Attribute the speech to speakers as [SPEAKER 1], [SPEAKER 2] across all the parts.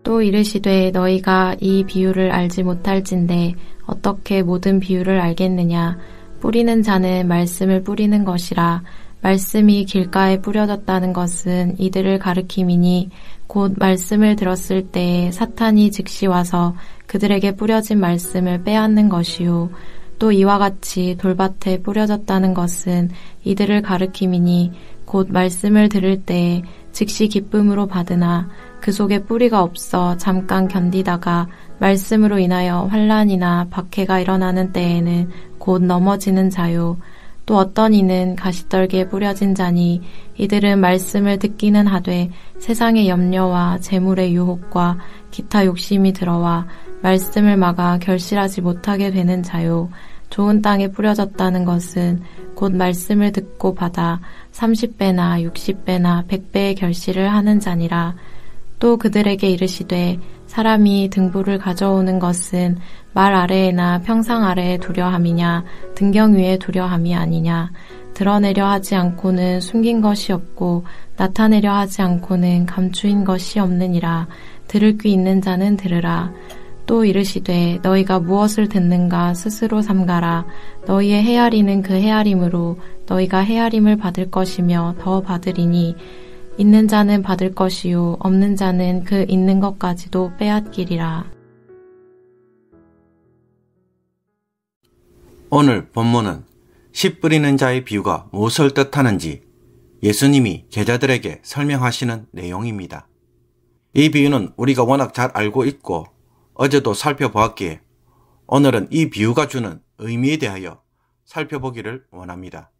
[SPEAKER 1] 또 이르시되 너희가 이 비유를 알지 못할진대 어떻게 모든 비유를 알겠느냐. 뿌리는 자는 말씀을 뿌리는 것이라. 말씀이 길가에 뿌려졌다는 것은 이들을 가리킴이니 곧 말씀을 들었을 때에 사탄이 즉시 와서 그들에게 뿌려진 말씀을 빼앗는 것이요. 또 이와 같이 돌밭에 뿌려졌다는 것은 이들을 가리킴이니 곧 말씀을 들을 때에 즉시 기쁨으로 받으나 그 속에 뿌리가 없어 잠깐 견디다가 말씀으로 인하여 환난이나 박해가 일어나는 때에는 곧 넘어지는 자요. 또 어떤 이는 가시떨기에 뿌려진 자니 이들은 말씀을 듣기는 하되 세상의 염려와 재물의 유혹과 기타 욕심이 들어와 말씀을 막아 결실하지 못하게 되는 자요. 좋은 땅에 뿌려졌다는 것은 곧 말씀을 듣고 받아 30배나 60배나 100배의 결실을 하는 자니라. 또 그들에게 이르시되 사람이 등불을 가져오는 것은 말 아래에나 평상 아래에 두려 함이냐 등경 위에 두려 함이 아니냐. 드러내려 하지 않고는 숨긴 것이 없고 나타내려 하지 않고는 감추인 것이 없느니라. 들을 귀 있는 자는 들으라. 또 이르시되 너희가 무엇을 듣는가 스스로 삼가라. 너희의 헤아리는 그 헤아림으로 너희가 헤아림을 받을 것이며 더 받으리니 있는 자는 받을 것이요 없는 자는 그 있는 것까지도 빼앗기리라.
[SPEAKER 2] 오늘 본문은 씨 뿌리는 자의 비유가 무엇을 뜻하는지 예수님이 제자들에게 설명하시는 내용입니다. 이 비유는 우리가 워낙 잘 알고 있고 어제도 살펴보았기에 오늘은 이 비유가 주는 의미에 대하여 살펴보기를 원합니다.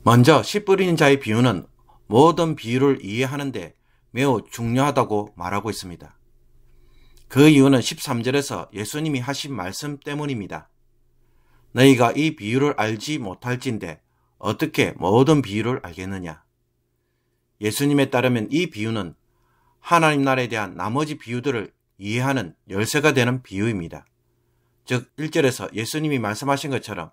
[SPEAKER 2] 먼저 씨 뿌리는 자의 비유는 모든 비유를 이해하는데 매우 중요하다고 말하고 있습니다. 그 이유는 13절에서 예수님이 하신 말씀 때문입니다. 너희가 이 비유를 알지 못할진대 어떻게 모든 비유를 알겠느냐. 예수님에 따르면 이 비유는 하나님 나라에 대한 나머지 비유들을 이해하는 열쇠가 되는 비유입니다. 즉 1절에서 예수님이 말씀하신 것처럼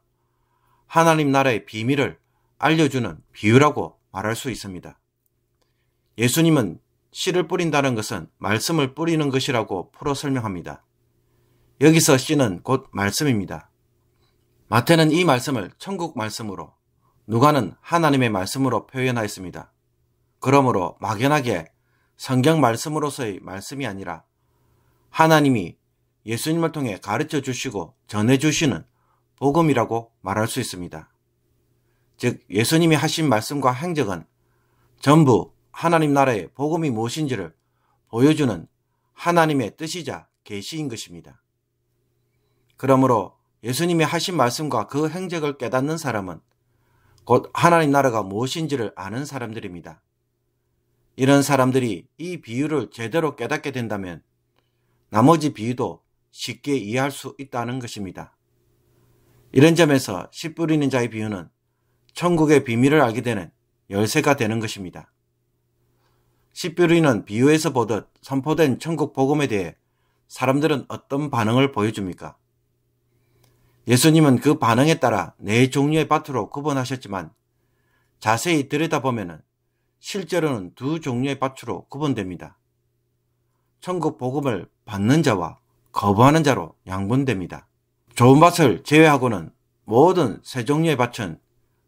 [SPEAKER 2] 하나님 나라의 비밀을 알려주는 비유라고 말할 수 있습니다. 예수님은 씨를 뿌린다는 것은 말씀을 뿌리는 것이라고 풀어 설명합니다. 여기서 씨는 곧 말씀입니다. 마태는 이 말씀을 천국 말씀으로, 누가는 하나님의 말씀으로 표현하였습니다. 그러므로 막연하게 성경 말씀으로서의 말씀이 아니라 하나님이 예수님을 통해 가르쳐 주시고 전해 주시는 복음이라고 말할 수 있습니다. 즉 예수님이 하신 말씀과 행적은 전부 하나님 나라의 복음이 무엇인지를 보여주는 하나님의 뜻이자 계시인 것입니다. 그러므로 예수님이 하신 말씀과 그 행적을 깨닫는 사람은 곧 하나님 나라가 무엇인지를 아는 사람들입니다. 이런 사람들이 이 비유를 제대로 깨닫게 된다면 나머지 비유도 쉽게 이해할 수 있다는 것입니다. 이런 점에서 씨 뿌리는 자의 비유는 천국의 비밀을 알게 되는 열쇠가 되는 것입니다. 씨 뿌리는 비유에서 보듯 선포된 천국 복음에 대해 사람들은 어떤 반응을 보여줍니까? 예수님은 그 반응에 따라 네 종류의 밭으로 구분하셨지만 자세히 들여다보면 실제로는 두 종류의 밭으로 구분됩니다. 천국 복음을 받는 자와 거부하는 자로 양분됩니다. 좋은 밭을 제외하고는 모든 세 종류의 밭은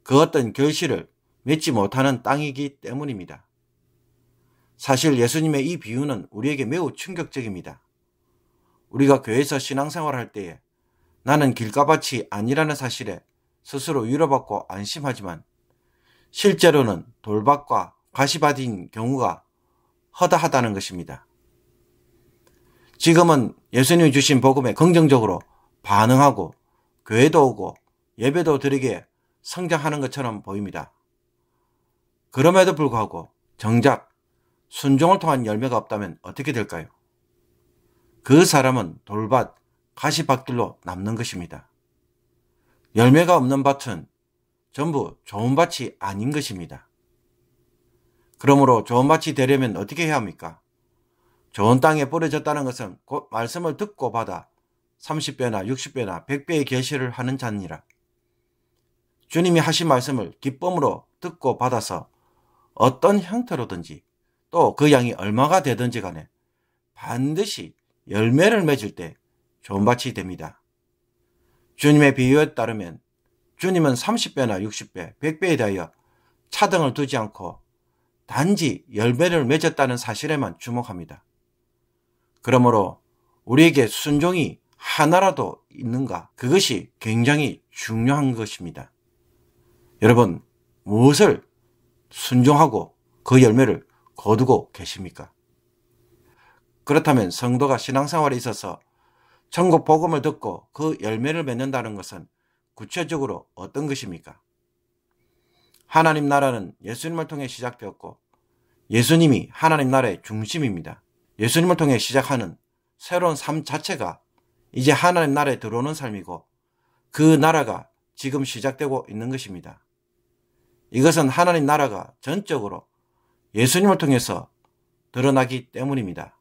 [SPEAKER 2] 그 어떤 결실을 맺지 못하는 땅이기 때문입니다. 사실 예수님의 이 비유는 우리에게 매우 충격적입니다. 우리가 교회에서 신앙생활을 할 때에 나는 길가밭이 아니라는 사실에 스스로 위로받고 안심하지만 실제로는 돌밭과 가시밭인 경우가 허다하다는 것입니다. 지금은 예수님이 주신 복음에 긍정적으로 반응하고 교회도 오고 예배도 드리게 성장하는 것처럼 보입니다. 그럼에도 불구하고 정작 순종을 통한 열매가 없다면 어떻게 될까요? 그 사람은 돌밭, 가시밭길로 남는 것입니다. 열매가 없는 밭은 전부 좋은 밭이 아닌 것입니다. 그러므로 좋은 밭이 되려면 어떻게 해야 합니까? 좋은 땅에 뿌려졌다는 것은 곧 말씀을 듣고 받아 30배나 60배나 100배의 결실을 하는 자니라. 주님이 하신 말씀을 기쁨으로 듣고 받아서 어떤 형태로든지 또 그 양이 얼마가 되든지 간에 반드시 열매를 맺을 때 좋은 밭이 됩니다. 주님의 비유에 따르면 주님은 30배나 60배, 100배에 대하여 차등을 두지 않고 단지 열매를 맺었다는 사실에만 주목합니다. 그러므로 우리에게 순종이 하나라도 있는가? 그것이 굉장히 중요한 것입니다. 여러분, 무엇을 순종하고 그 열매를 거두고 계십니까? 그렇다면 성도가 신앙생활에 있어서 천국 복음을 듣고 그 열매를 맺는다는 것은 구체적으로 어떤 것입니까? 하나님 나라는 예수님을 통해 시작되었고 예수님이 하나님 나라의 중심입니다. 예수님을 통해 시작하는 새로운 삶 자체가 이제 하나님 나라에 들어오는 삶이고 그 나라가 지금 시작되고 있는 것입니다. 이것은 하나님 나라가 전적으로 예수님을 통해서 드러나기 때문입니다.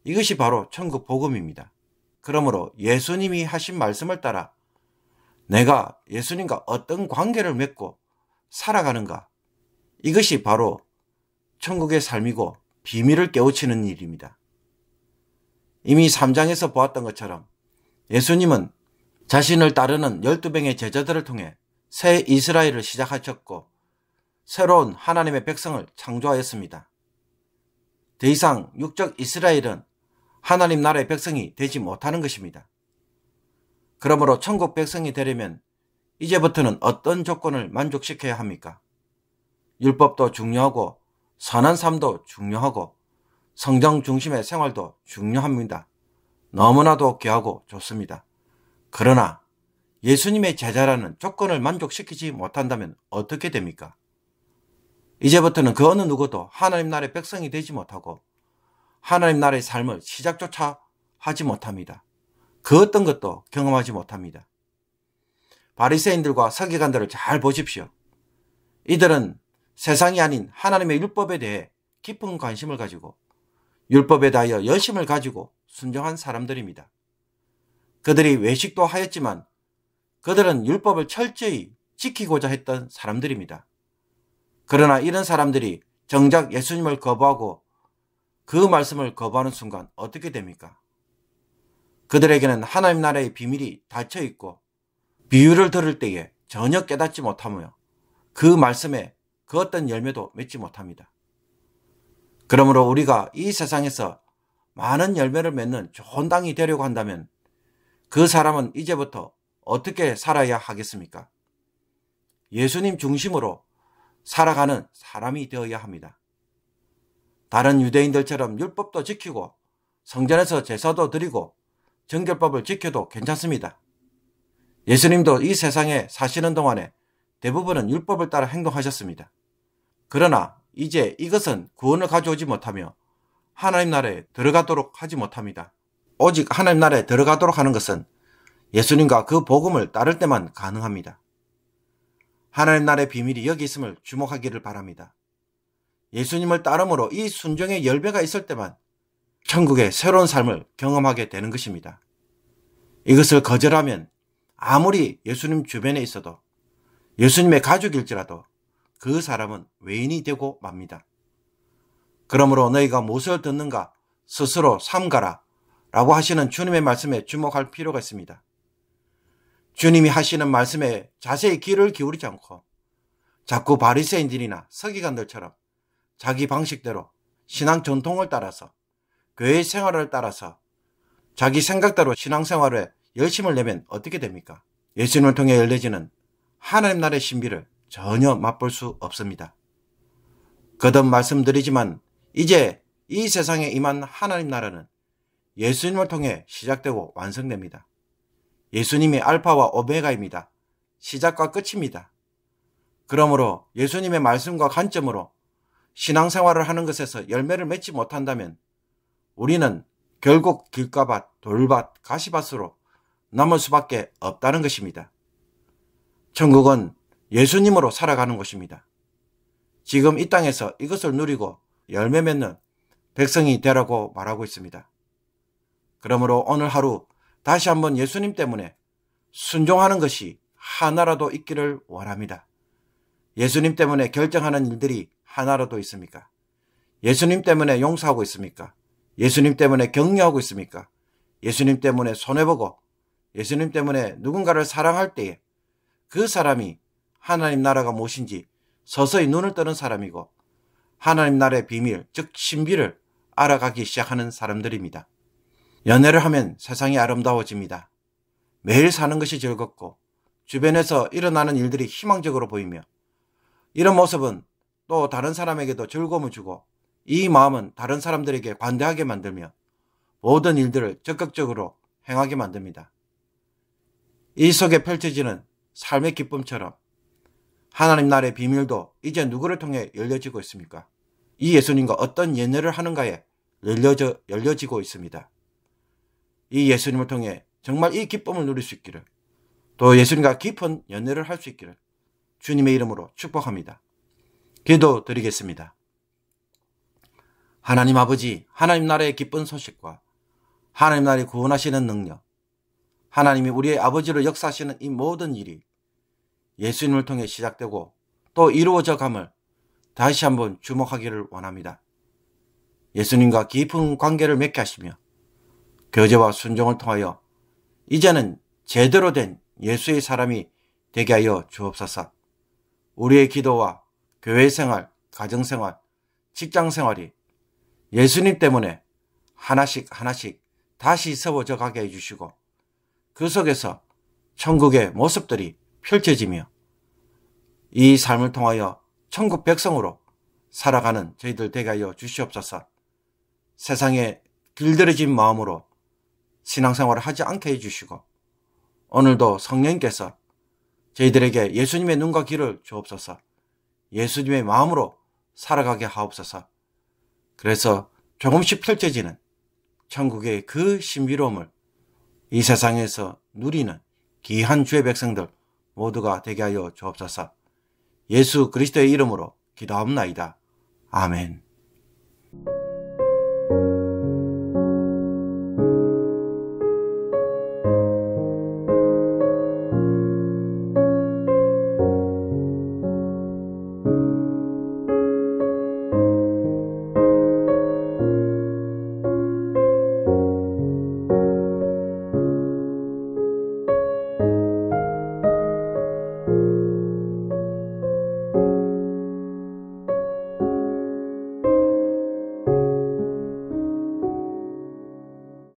[SPEAKER 2] 이것이 바로 천국 복음입니다. 그러므로 예수님이 하신 말씀을 따라 내가 예수님과 어떤 관계를 맺고 살아가는가, 이것이 바로 천국의 삶이고 비밀을 깨우치는 일입니다. 이미 3장에서 보았던 것처럼 예수님은 자신을 따르는 12명의 제자들을 통해 새 이스라엘을 시작하셨고 새로운 하나님의 백성을 창조하였습니다. 더 이상 육적 이스라엘은 하나님 나라의 백성이 되지 못하는 것입니다. 그러므로 천국 백성이 되려면 이제부터는 어떤 조건을 만족시켜야 합니까? 율법도 중요하고 선한 삶도 중요하고 성경 중심의 생활도 중요합니다. 너무나도 귀하고 좋습니다. 그러나 예수님의 제자라는 조건을 만족시키지 못한다면 어떻게 됩니까? 이제부터는 그 어느 누구도 하나님 나라의 백성이 되지 못하고 하나님 나라의 삶을 시작조차 하지 못합니다. 그 어떤 것도 경험하지 못합니다. 바리새인들과 서기관들을 잘 보십시오. 이들은 세상이 아닌 하나님의 율법에 대해 깊은 관심을 가지고 율법에 대하여 열심을 가지고 순종한 사람들입니다. 그들이 외식도 하였지만 그들은 율법을 철저히 지키고자 했던 사람들입니다. 그러나 이런 사람들이 정작 예수님을 거부하고 그 말씀을 거부하는 순간 어떻게 됩니까? 그들에게는 하나님 나라의 비밀이 닫혀 있고 비유를 들을 때에 전혀 깨닫지 못하며 그 말씀에 그 어떤 열매도 맺지 못합니다. 그러므로 우리가 이 세상에서 많은 열매를 맺는 좋은 땅이 되려고 한다면 그 사람은 이제부터 어떻게 살아야 하겠습니까? 예수님 중심으로 살아가는 사람이 되어야 합니다. 다른 유대인들처럼 율법도 지키고 성전에서 제사도 드리고 정결법을 지켜도 괜찮습니다. 예수님도 이 세상에 사시는 동안에 대부분은 율법을 따라 행동하셨습니다. 그러나 이제 이것은 구원을 가져오지 못하며 하나님 나라에 들어가도록 하지 못합니다. 오직 하나님 나라에 들어가도록 하는 것은 예수님과 그 복음을 따를 때만 가능합니다. 하나님 나라의 비밀이 여기 있음을 주목하기를 바랍니다. 예수님을 따름으로 이 순종의 열매가 있을 때만 천국의 새로운 삶을 경험하게 되는 것입니다. 이것을 거절하면 아무리 예수님 주변에 있어도 예수님의 가족일지라도 그 사람은 외인이 되고 맙니다. 그러므로 너희가 무엇을 듣는가 스스로 삼가라 라고 하시는 주님의 말씀에 주목할 필요가 있습니다. 주님이 하시는 말씀에 자세히 귀를 기울이지 않고 자꾸 바리새인들이나 서기관들처럼 자기 방식대로 신앙 전통을 따라서 교회 생활을 따라서 자기 생각대로 신앙생활에 열심을 내면 어떻게 됩니까? 예수님을 통해 열려지는 하나님 나라의 신비를 전혀 맛볼 수 없습니다. 거듭 말씀드리지만 이제 이 세상에 임한 하나님 나라는 예수님을 통해 시작되고 완성됩니다. 예수님이 알파와 오메가입니다. 시작과 끝입니다. 그러므로 예수님의 말씀과 관점으로 신앙생활을 하는 것에서 열매를 맺지 못한다면 우리는 결국 길가밭, 돌밭, 가시밭으로 남을 수밖에 없다는 것입니다. 천국은 예수님으로 살아가는 곳입니다. 지금 이 땅에서 이것을 누리고 열매 맺는 백성이 되라고 말하고 있습니다. 그러므로 오늘 하루 다시 한번 예수님 때문에 순종하는 것이 하나라도 있기를 원합니다. 예수님 때문에 결정하는 일들이 하나라도 있습니까? 예수님 때문에 용서하고 있습니까? 예수님 때문에 격려하고 있습니까? 예수님 때문에 손해보고 예수님 때문에 누군가를 사랑할 때에 그 사람이 하나님 나라가 무엇인지 서서히 눈을 뜨는 사람이고 하나님 나라의 비밀, 즉 신비를 알아가기 시작하는 사람들입니다. 연애를 하면 세상이 아름다워집니다. 매일 사는 것이 즐겁고 주변에서 일어나는 일들이 희망적으로 보이며 이런 모습은 또 다른 사람에게도 즐거움을 주고 이 마음은 다른 사람들에게 관대하게 만들며 모든 일들을 적극적으로 행하게 만듭니다. 이 속에 펼쳐지는 삶의 기쁨처럼 하나님 나라의 비밀도 이제 누구를 통해 열려지고 있습니까? 이 예수님과 어떤 연애를 하는가에 열려지고 있습니다. 이 예수님을 통해 정말 이 기쁨을 누릴 수 있기를, 또 예수님과 깊은 연애를 할 수 있기를 주님의 이름으로 축복합니다. 기도드리겠습니다. 하나님 아버지, 하나님 나라의 기쁜 소식과 하나님 나라의 구원하시는 능력, 하나님이 우리의 아버지로 역사하시는 이 모든 일이 예수님을 통해 시작되고 또 이루어져 감을 다시 한번 주목하기를 원합니다. 예수님과 깊은 관계를 맺게 하시며 교제와 순종을 통하여 이제는 제대로 된 예수의 사람이 되게 하여 주옵소서. 우리의 기도와 교회 생활, 가정 생활, 직장 생활이 예수님 때문에 하나씩 다시 세워져 가게 해주시고 그 속에서 천국의 모습들이 펼쳐지며 이 삶을 통하여 천국 백성으로 살아가는 저희들 되게 하여 주시옵소서. 세상에 길들여진 마음으로 신앙생활을 하지 않게 해주시고 오늘도 성령님께서 저희들에게 예수님의 눈과 귀를 주옵소서. 예수님의 마음으로 살아가게 하옵소서. 그래서 조금씩 펼쳐지는 천국의 그 신비로움을 이 세상에서 누리는 귀한 주의 백성들 모두가 되게 하여 주옵소서. 예수 그리스도의 이름으로 기도합나이다. 아멘.